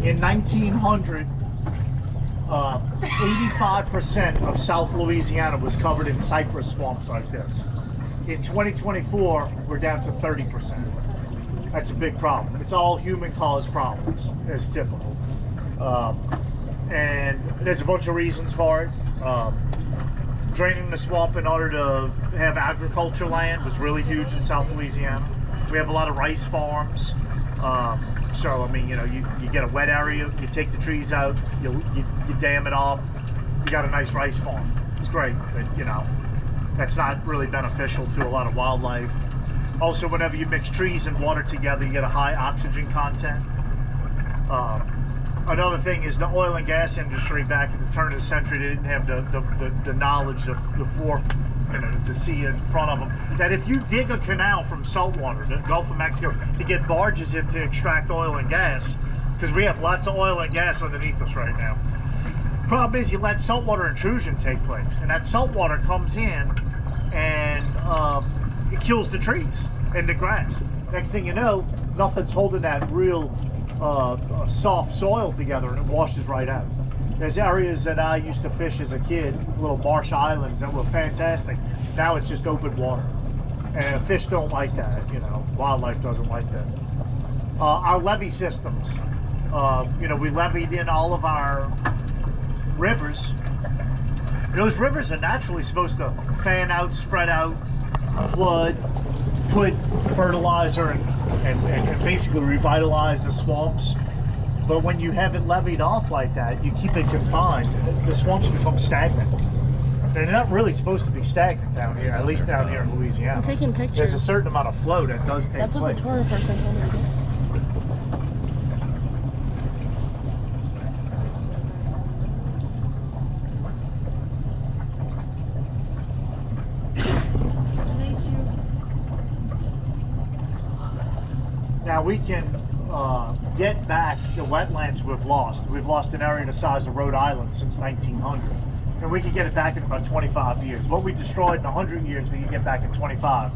In 1900, 85% of South Louisiana was covered in cypress swamps like this. In 2024, we're down to 30%. That's a big problem. It's all human-caused problems, as typical. And there's a bunch of reasons for it. Draining the swamp in order to have agriculture land was really huge in South Louisiana. We have a lot of rice farms. So, I mean, you know, you get a wet area, you take the trees out, you dam it off, you got a nice rice farm. It's great, but, you know, that's not really beneficial to a lot of wildlife. Also, whenever you mix trees and water together, you get a high oxygen content. Another thing is the oil and gas industry back at the turn of the century, they didn't have the knowledge, to see in front of them, that if you dig a canal from saltwater, the Gulf of Mexico, to get barges in to extract oil and gas, because we have lots of oil and gas underneath us right now. Problem is, you let saltwater intrusion take place, and that saltwater comes in and it kills the trees and the grass. Next thing you know, nothing's holding that real soft soil together, and it washes right out. There's areas that I used to fish as a kid, little marsh islands that were fantastic. Now it's just open water, and fish don't like that. You know, wildlife doesn't like that. Our levee systems, you know, we leveed in all of our rivers. Those rivers are naturally supposed to fan out, spread out, flood, put fertilizer and basically revitalize the swamps. But when you have it levied off like that, you keep it confined, the swamps become stagnant. They're not really supposed to be stagnant down here, at least down here in Louisiana. I'm taking pictures. There's a certain amount of flow that does take place. That's what the tour person told me to do. Now we can get back the wetlands we've lost. We've lost an area the size of Rhode Island since 1900. And we can get it back in about 25 years. What we destroyed in 100 years, we can get back in 25.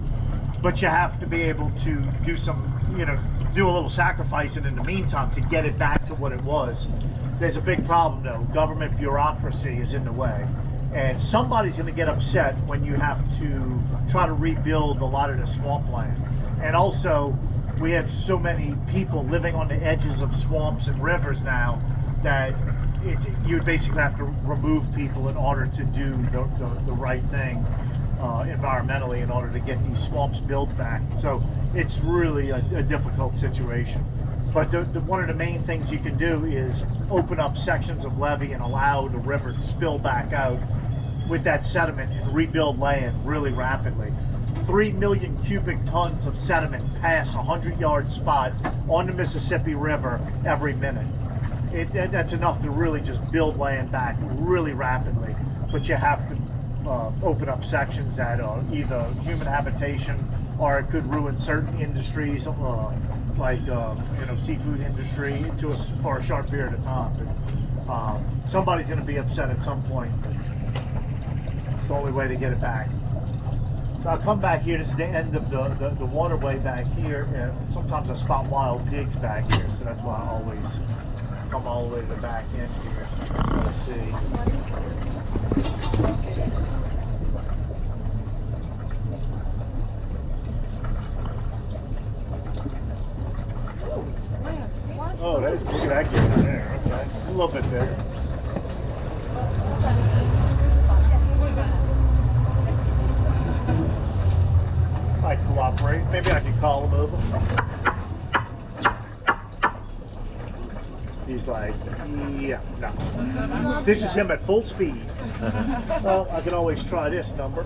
But you have to be able to do some, you know, do a little sacrificing in the meantime to get it back to what it was. There's a big problem though. Government bureaucracy is in the way. And somebody's gonna get upset when you have to try to rebuild a lot of the swampland. And also, we have so many people living on the edges of swamps and rivers now that you would basically have to remove people in order to do the right thing environmentally in order to get these swamps built back. So it's really a difficult situation. But one of the main things you can do is open up sections of levee and allow the river to spill back out with that sediment and rebuild land really rapidly. 3 million cubic tons of sediment pass a 100-yard spot on the Mississippi River every minute. That's enough to really just build land back really rapidly. But you have to open up sections that are either human habitation or it could ruin certain industries, like you know, seafood industry, for a short period of time. But, somebody's going to be upset at some point. It's the only way to get it back. So I'll come back here. This is the end of the waterway back here, and sometimes I spot wild pigs back here, so that's why I always come all the way to the back end here. Let's see. Oh, look at that getting there. Okay, a little bit there. I cooperate. Maybe I could call him over. He's like, yeah, no. This is him at full speed. Well, I can always try this number.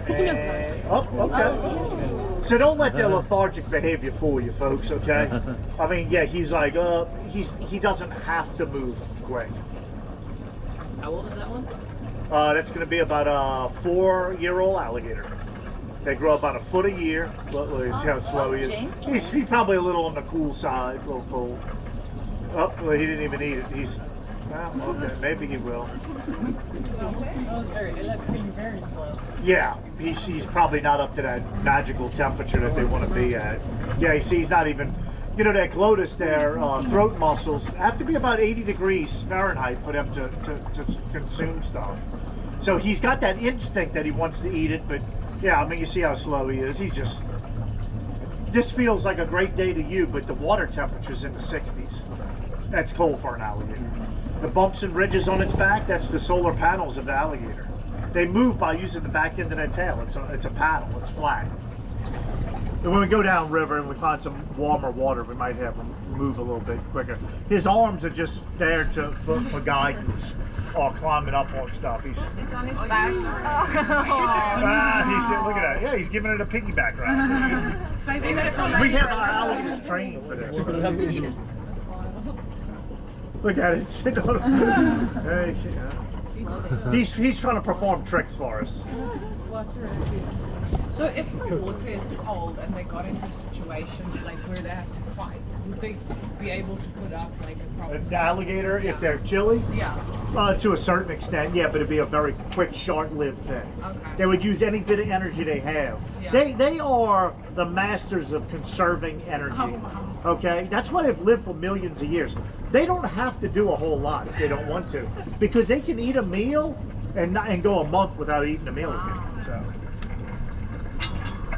And, oh, okay. So don't let their lethargic behavior fool you, folks, okay? I mean, yeah, he's like, he doesn't have to move quick. How old is that one? That's going to be about a 4-year-old alligator. They grow about a foot a year. Let's see how slow he is. He's probably a little on the cool side, a little cold. Oh, well, he didn't even eat it. Well, okay, maybe he will. was very slow. Yeah, he's probably not up to that magical temperature that they want to be at. Yeah, you see, he's not even. You know, that glottis, their throat muscles have to be about 80 degrees Fahrenheit for them to consume stuff. So he's got that instinct that he wants to eat it, but yeah, I mean, you see how slow he is. He's just. This feels like a great day to you, but the water temperature's in the 60s. That's cold for an alligator. The bumps and ridges on its back, that's the solar panels of the alligator. They move by using the back end of their tail. It's a paddle, it's flat. And when we go down river and we find some warmer water, we might have him move a little bit quicker. His arms are just there for guidance or climbing up on stuff. It's on his back. He said, look at that. Yeah, he's giving it a piggyback ride. We have our alligators trained for this. Look at it. Sit on him. He's trying to perform tricks for us. So if the water is cold and they got into a situation like where they have to fight, would they be able to put up like a proper An alligator, if they're chilly? Yeah. To a certain extent, yeah, but it'd be a very quick, short-lived thing. Okay. They would use any bit of energy they have. Yeah. They are the masters of conserving energy. Oh, wow. Okay? That's why they've lived for millions of years. They don't have to do a whole lot if they don't want to, because they can eat a meal and go a month without eating a meal again. So.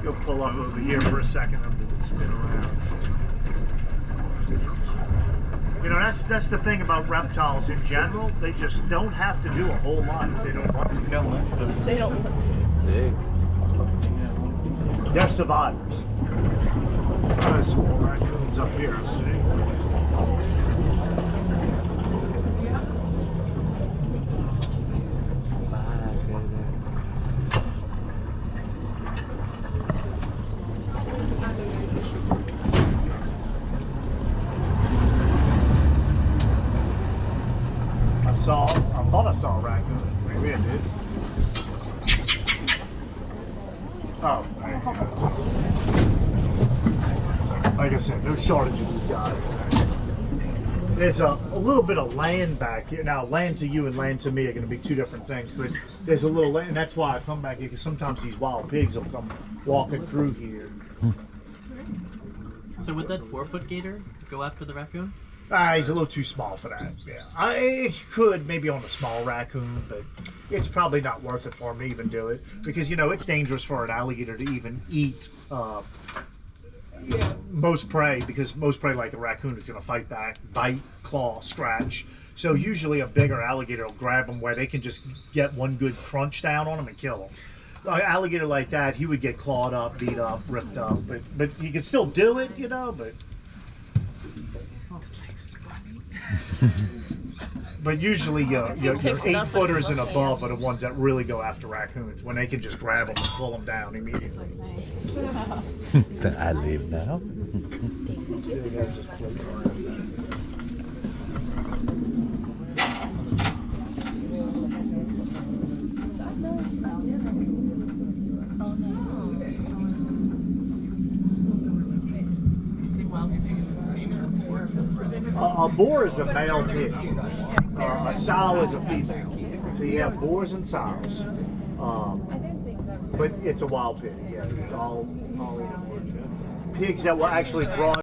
You'll pull up over here for a second and spin around. You know, that's the thing about reptiles in general. They just don't have to do a whole lot if they don't want to. They don't. They're survivors. There's some more raccoons up here, see? I thought I saw a raccoon. Maybe I did. Oh, there you go. Like I said, no shortage of these guys. There's a little bit of land back here. Now, land to you and land to me are going to be two different things, but there's a little land, and that's why I come back here, because sometimes these wild pigs will come walking through here. So would that 4-foot gator go after the raccoon? He's a little too small for that. Yeah, I could maybe on a small raccoon, but it's probably not worth it for him to even do it, because you know it's dangerous for an alligator to even eat most prey, because most prey like a raccoon is going to fight back, bite, claw, scratch. So usually a bigger alligator will grab them where they can just get one good crunch down on them and kill them. An alligator like that, he would get clawed up, beat up, ripped up, but he can still do it, you know. But usually your 8-footers and above are the ones that really go after raccoons, when they can just grab them and pull them down immediately. I leave now. A boar is a male pig. A sow is a female. So you have boars and sows. But it's a wild pig. Yeah, it's all pigs that were actually brought